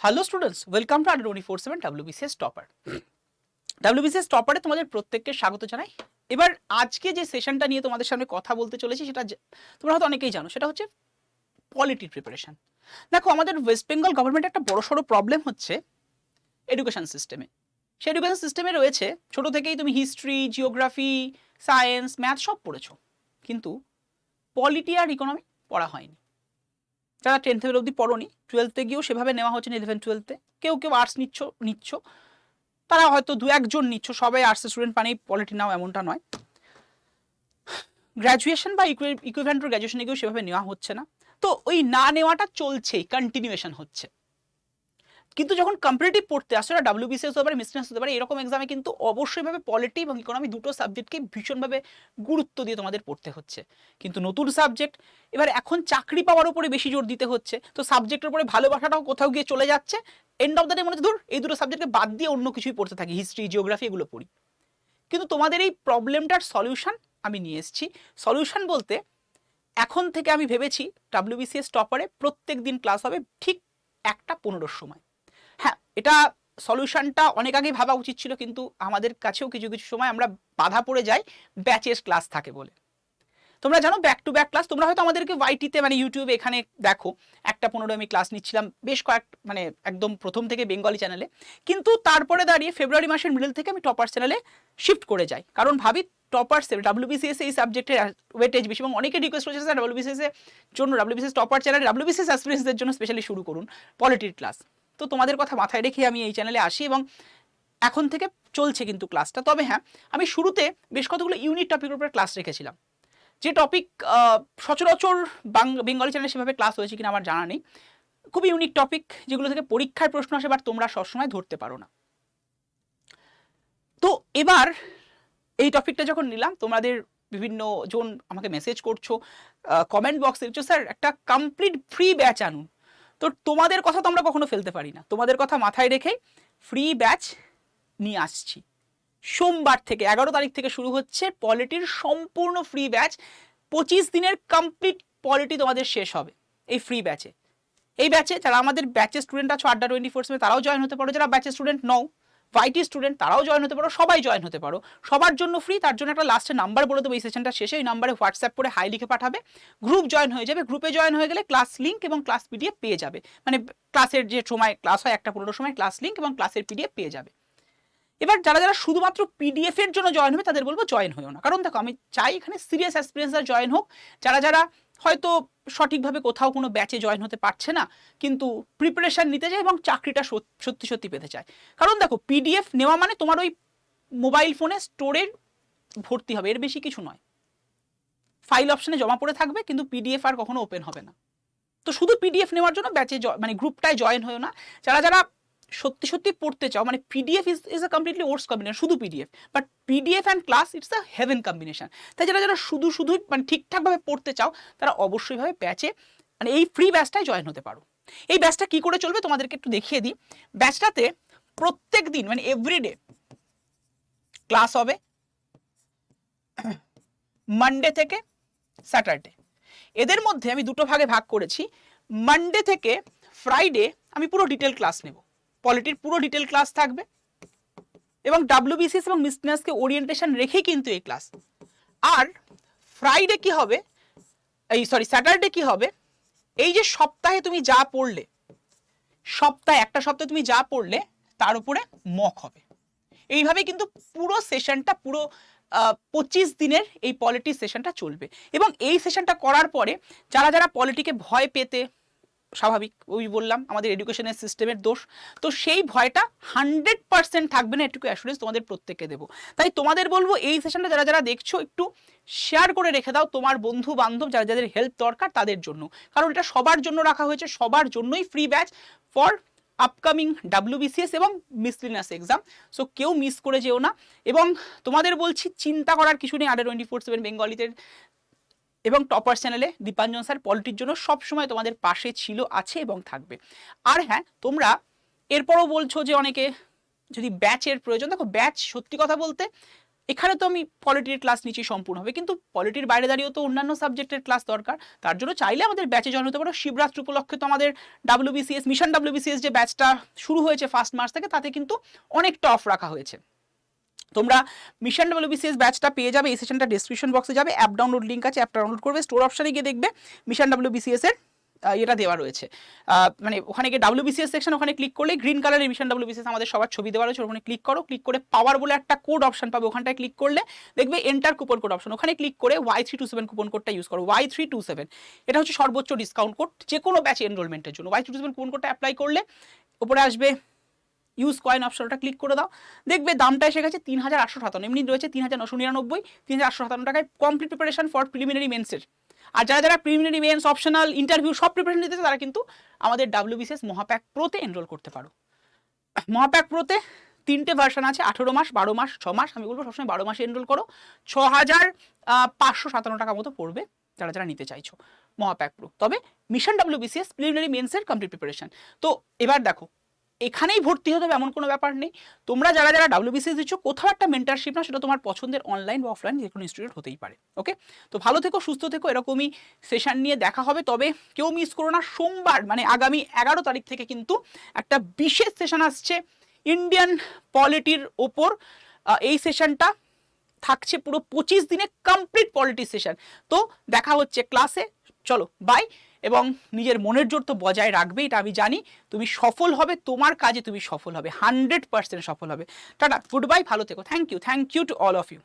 Hello students, welcome to Adda247 WBCS Topper। WBCS টপারে তোমাদের প্রত্যেককে স্বাগত জানাই। এবার আজকে যে সেশনটা নিয়ে তোমাদের সামনে কথা বলতে চলেছি সেটা তোমরা হয়তো অনেকেই জানো, সেটা হচ্ছে পলিটির প্রিপারেশন। দেখো, আমাদের ওয়েস্ট বেঙ্গল গভর্নমেন্টের একটা বড়সড় প্রবলেম হচ্ছে এডুকেশন সিস্টেমে। সেই এডুকেশন সিস্টেমে রয়েছে ছোট থেকেই তুমি হিস্ট্রি, জিওগ্রাফি, সায়েন্স, ম্যাথ সব পড়েছো, কিন্তু পলিটি আর ইকোনমি পড়া হয়নি। যারা 10th লেভেল অবধি পড়োনি, 12th গিয়েও সেভাবে নেওয়া হচ্ছে না। 11-12 কেউ কেউ আর্টস নিচ্ছ, তারা হয়তো দু একজন নিচ্ছ, সবাই আর্টসের স্টুডেন্ট পানি পলিটি নাও এমনটা নয়। গ্র্যাজুয়েশন বা ইকুইভ্যালেন্ট গ্র্যাজুয়েশনে গিয়েও সেভাবে নেওয়া হচ্ছে না। তো ওই না নেওয়াটা চলছেই, কন্টিনিউয়েশন হচ্ছে। কিন্তু যখন কম্পিটিটিভ পড়তে আসছে, না WBCS হতে পারে, মিসলেনিয়াস হতে পারে, এরকম এক্সামে কিন্তু অবশ্যই ভাবে পলিটি এবং ইকোনমি দুটো সাবজেক্টকে ভীষণভাবে গুরুত্ব দিয়ে তোমাদের পড়তে হচ্ছে। কিন্তু নতুন সাবজেক্ট, এবার এখন চাকরি পাওয়ার উপরে বেশি জোর দিতে হচ্ছে, তো সাবজেক্টের উপরে ভালোবাসাটাও কোথাও গিয়ে চলে যাচ্ছে। এন্ড অফ দ্য ডে মনে হচ্ছে ধর এই দুটো সাবজেক্টকে বাদ দিয়ে অন্য কিছুই পড়তে থাকি, হিস্ট্রি, জিওগ্রাফি এগুলো পড়ি। কিন্তু তোমাদের এই প্রবলেমটার সলিউশন আমি নিয়ে এসেছি। সলিউশন বলতে, এখন থেকে আমি ভেবেছি WBCS টপারে প্রত্যেক দিন ক্লাস হবে ঠিক 1:15 সময়। হ্যাঁ, এটা সলিউশনটা অনেক আগেই ভাবা উচিত ছিল, কিন্তু আমাদের কাছেও কিছু কিছু সময় আমরা বাধা পড়ে যাই ব্যাচের ক্লাস থাকে বলে। তোমরা জানো ব্যাক টু ব্যাক ক্লাস, তোমরা হয়তো আমাদেরকে ওয়াইটিতে মানে ইউটিউবে এখানে দেখো 1:15 আমি ক্লাস নিচ্ছিলাম বেশ মানে একদম প্রথম থেকে বেঙ্গলি চ্যানেলে। কিন্তু তারপরে দাঁড়িয়ে ফেব্রুয়ারি মাসের মিডল থেকে আমি টপার চ্যানেলে শিফট করে যাই, কারণ ভাবি টপার WBCS এই সাবজেক্টের ওয়েটেজ বেশি, এবং অনেকে রিকোয়েস্ট করেছে স্যার WBCS এর জন্য, WBCS টপার চ্যানেল WBCS অ্যাসপিরেন্টসদের জন্য স্পেশালি শুরু করুন পলিটির ক্লাস। তো তোমাদের কথা মাথায় রেখে আমি এই চ্যানেলে আসি এবং এখন থেকে চলছে কিন্তু ক্লাসটা। তবে হ্যাঁ, আমি শুরুতে বেশ কতগুলো ইউনিট টপিকের উপরে ক্লাস রেখেছিলাম, যে টপিক সচরাচর বেঙ্গলি চ্যানেলে সেভাবে ক্লাস হয়েছে কিনা আমার জানা নেই। খুব ইউনিক টপিক, যেগুলো থেকে পরীক্ষায় প্রশ্ন আসে বাট তোমরা সবসময় ধরতে পারো না। তো এবার এই টপিকটা যখন নিলাম, তোমাদের বিভিন্ন জন আমাকে মেসেজ করছো, কমেন্ট বক্সে দিচ্ছ, স্যার একটা কমপ্লিট ফ্রি ব্যাচ আনুন। তো তোমাদের কথা তো আমরা কখনো ফেলতে পারি না, তোমাদের কথা মাথায় রেখেই ফ্রি ব্যাচ নিয়ে আসছি। সোমবার থেকে 11 তারিখ থেকে শুরু হচ্ছে পলিটির সম্পূর্ণ ফ্রি ব্যাচ। 25 দিনের কমপ্লিট পলিটি তোমাদের শেষ হবে এই ফ্রি ব্যাচে। এই ব্যাচে যারা আমাদের ব্যাচের স্টুডেন্ট আছো Adda247 তারাও জয়েন হতে পারো, যারা ব্যাচের স্টুডেন্ট নও, ভাইটি স্টুডেন্ট, তারাও জয়েন হতে পারো, সবাই জয়েন হতে পারো। সবার জন্য ফ্রি। তার জন্য একটা লাস্টে নাম্বার বলে দেবো এই সেশনটা শেষে, ওই নাম্বারে হোয়াটসঅ্যাপ করে হাই লিখে পাঠাবে, গ্রুপ জয়েন হয়ে যাবে। গ্রুপে জয়েন হয়ে গেলে ক্লাস লিঙ্ক এবং ক্লাস পিডিএফ পেয়ে যাবে, মানে ক্লাসের যে সময় ক্লাস হয় 1:15 সময় ক্লাস লিঙ্ক এবং ক্লাসের পিডিএফ পেয়ে যাবে। এবার যারা যারা শুধুমাত্র পিডিএফ এর জন্য জয়েন হবে তাদের বলবো জয়েন হয়েও না, কারণ দেখো আমি চাই এখানে সিরিয়াস অ্যাসপিরেন্টসরা জয়েন হোক। যারা যারা হয়তো সঠিকভাবে কোথাও কোনো ব্যাচে জয়েন হতে পারছে না, কিন্তু প্রিপারেশন নিতে চায় এবং চাকরিটা সত্যি সত্যি পেতে চায়। কারণ দেখো, পিডিএফ নেওয়া মানে তোমার ওই মোবাইল ফোনে স্টোরের ভর্তি হবে, এর বেশি কিছু নয়। ফাইল অপশনে জমা পড়ে থাকবে, কিন্তু পিডিএফ আর কখনো ওপেন হবে না। তো শুধু পিডিএফ নেওয়ার জন্য ব্যাচে মানে গ্রুপটায় জয়েন হয়েও না। যারা যারা সত্যি সত্যি পড়তে চাও, মানে PDF is a completely worse combination, শুধু PDF, but PDF and class it's a heaven combination. তাই যারা যারা শুধু মানে ঠিকঠাকভাবে পড়তে চাও, তারা অবশ্যইভাবে ব্যাচে মানে এই ফ্রি ব্যাচটায় জয়েন হতে পারো। এই ব্যাচটা কি করে চলবে তোমাদেরকে একটু দেখিয়ে দিই। ব্যাচটাতে প্রত্যেক দিন মানে এভরিডে ক্লাস হবে, মানডে থেকে স্যাটারডে। এদের মধ্যে আমি দুটো ভাগে ভাগ করেছি। মানডে থেকে ফ্রাইডে আমি পুরো ডিটেল ক্লাস নেব, পলিটির পুরো ডিটেল ক্লাস থাকবে, এবং WBCS এবং মিসলেনিয়াসকে ওরিয়েন্টেশন রেখেই কিন্তু এই ক্লাস। আর ফ্রাইডে কি হবে, স্যাটারডে কি হবে, এই যে সপ্তাহে তুমি যা পড়লে, একটা সপ্তাহে তুমি যা পড়লে তার উপরে মক হবে। এইভাবে কিন্তু পুরো সেশনটা, পুরো 25 দিনের এই পলিটি সেশনটা চলবে। এবং এই সেশনটা করার পরে যারা যারা পলিটিকে ভয় পেতে, স্বাভাবিক, ওই বললাম আমাদের এডুকেশনের সিস্টেমের দোষ, তো সেই ভয়টা 100% থাকবে না, এটুকু অ্যাসুরেন্স তোমাদের প্রত্যেককে দেবো। তাই তোমাদের বলবো এই সেশনটা যারা যারা দেখছো একটু শেয়ার করে রেখে দাও তোমার বন্ধু বান্ধব যারা যাদের হেল্প দরকার তাদের জন্য, কারণ এটা সবার জন্য রাখা হয়েছে, সবার জন্যই free batch for upcoming WBCS এবং মিসলেনিয়াস এক্সাম। সো কেউ মিস করে যেও না। এবং তোমাদের বলছি চিন্তা করার কিছু নেই, Adda247 বেঙ্গলিতে এবং টপার চ্যানেলে দীপাঞ্জন স্যার পলিটির জন্য সবসময় তোমাদের পাশে ছিল, আছে এবং থাকবে। আর হ্যাঁ, তোমরা এরপরও বলছো যে অনেকে যদি ব্যাচের প্রয়োজন, দেখো ব্যাচ সত্যি কথা বলতে এখানে তো আমি পলিটির ক্লাস নিচ্ছি সম্পূর্ণভাবে, কিন্তু পলিটির বাইরে দাঁড়িয়েও তো অন্যান্য সাবজেক্টের ক্লাস দরকার। তার জন্য চাইলে আমাদের ব্যাচে জয়েন হতে পারো। শিবরাত্রি উপলক্ষে তো আমাদের WBCS মিশন WBCS যে ব্যাচটা শুরু হয়েছে 1 মার্চ থেকে, তাতে কিন্তু অনেকটা অফ রাখা হয়েছে। তোমরা মিশন WBCS ব্যাচটা পেয়ে যাবে, এই সেশনটা ডেসক্রিপশন বক্সে যাবে, অ্যাপ ডাউনলোড লিঙ্ক আছে, অ্যাপ ডাউনলোড করবে, স্টোর অপশনে গিয়ে দেখবে মিশন WBCS এর এটা দেওয়া রয়েছে, মানে ওখানে গিয়ে WBCS সেকশন, ওখানে ক্লিক করলে গ্রিন কালারের মিশন WBCS আমাদের সবার ছবি দেওয়া রয়েছে, ওখানে ক্লিক করো, ক্লিক করে পাওয়ার বলে একটা কোড অপশন পাবে, ওখানটায় ক্লিক করলে দেখবে এন্টার কুপন কোড অপশন, ওখানে ক্লিক করে Y327 কুপন কোডটা ইউজ করো, Y327, এটা হচ্ছে সর্বোচ্চ ডিসকাউন্ট কোড যে কোনো ব্যাচে এনরোলমেন্টের জন্য। Y327 কুপন কোডটা অ্যাপ্লাই করলে উপরে আসবে ইউজ কয়েন অপশনটা ক্লিক করে দাও, দেখবে দামটা এসে গেছে 3857, এমনি রয়েছে 3999, 3857 টাকায় কমপ্লিট প্রিপারেশন ফর প্রিলিমিনারি মেন্সের। আর যারা যারা প্রিলিমিনারি মেন্স, অপশনাল, ইন্টারভিউ সব প্রিপারেশন দিতেছে, তারা কিন্তু আমাদের WBCS মহাপ্যাক প্রোতে এনরোল করতে পারো। মহাপ্যাক প্রোতে 3টে ভার্সন আছে, 18 মাস, 12 মাস, 6 মাস। আমি বলবো সবসময় 12 মাসে এনরোল করো, 6557 টাকা মতো পড়বে যারা যারা নিতে চাইছো মহাপ্যাক প্রো। তবে মিশন WBCS প্রিলিমিনারি মেন্সের কমপ্লিট প্রিপারেশন। তো এবার দেখো, এখানেই ভর্তি হতে হবে এমন কোনো ব্যাপার নেই। তোমরা যারা যারা WBCS দিচ্ছ, কোথাও একটা মেন্টারশিপ না, সেটা তোমার পছন্দের অনলাইন বা অফলাইন যে কোনো ইনস্টিটিউট হতেই পারে। ওকে, তো ভালো থেকো, সুস্থ থেকো, এরকমই সেশন নিয়ে দেখা হবে। তবে কেউ মিস করো না, সোমবার মানে আগামী 11 তারিখ থেকে কিন্তু একটা বিশেষ সেশন আসছে ইন্ডিয়ান পলিটির ওপর। এই সেশনটা থাকছে পুরো 25 দিনে কমপ্লিট পলিটি সেশন। তো দেখা হচ্ছে ক্লাসে, চলো বাই। এবং নিজের মনের জোর তো বজায় রাখবে, এটা আমি জানি। তুমি সফল হবে, তোমার কাজে তুমি সফল হবে, 100% সফল হবে। টাটা, গুড বাই, ভালো থেকো, thank you to all of you.